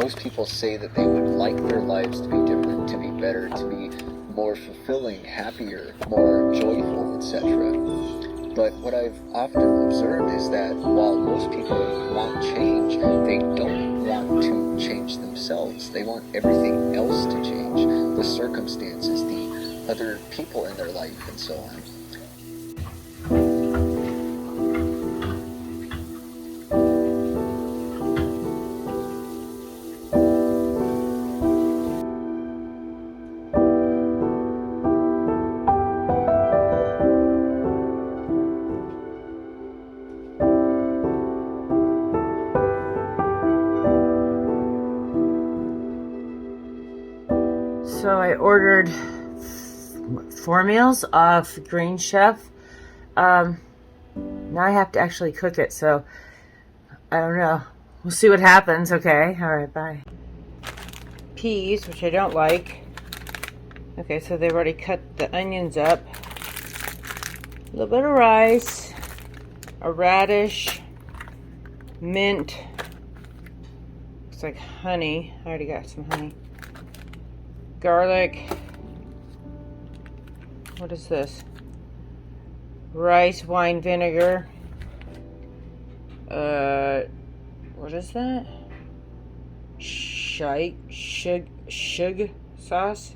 most people say that they would like their lives to be different, to be better, to be more fulfilling, happier, more joyful, etc. But what I've often observed is that while most people want change, they don't want to change themselves. They want everything else to change, the circumstances, the other people in their life, and so on. So I ordered 4 meals off Green Chef. Now I have to actually cook it, so I don't know. We'll see what happens, okay? Alright, bye. Peas, which I don't like. Okay, so they've already cut the onions up. A little bit of rice, a radish, mint. Looks like honey. I already got some honey. Garlic. What is this? Rice wine vinegar. What is that? Shug sauce.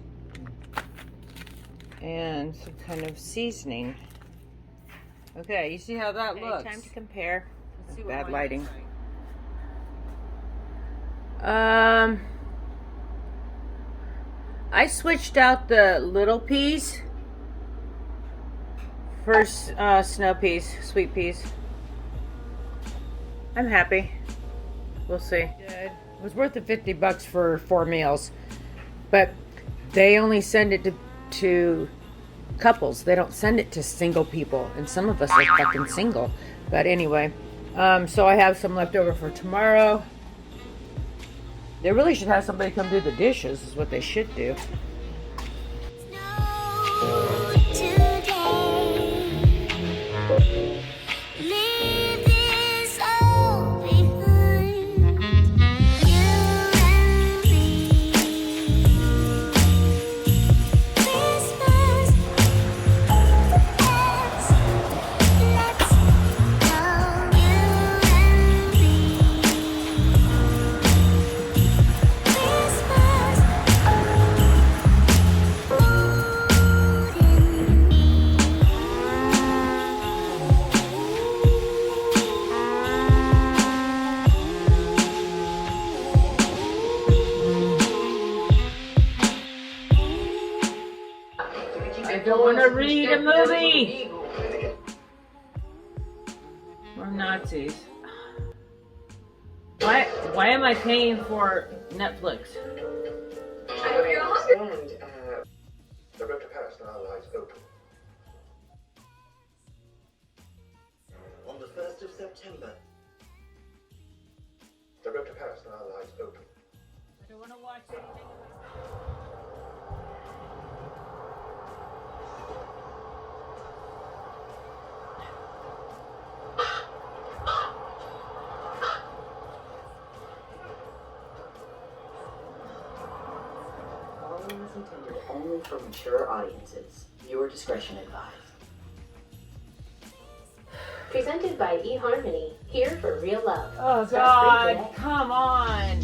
And some kind of seasoning. Okay, you see how that looks? Time to compare. Let's see what bad lighting. I switched out the little peas for snow peas, sweet peas. I'm happy. We'll see. It was worth the $50 for 4 meals, but they only send it to couples. They don't send it to single people, and some of us are fucking single. But anyway, so I have some left over for tomorrow. They really should have somebody come do the dishes, is what they should do. I don't want to read a movie. We're Nazis. Why am I paying for Netflix? The road to Paris now lies open. On the 1st of September. The road to Paris now lies open. I don't want to watch anything. Is intended only for mature audiences. Viewer discretion advised. Presented by eHarmony, here for real love. Oh God, come on.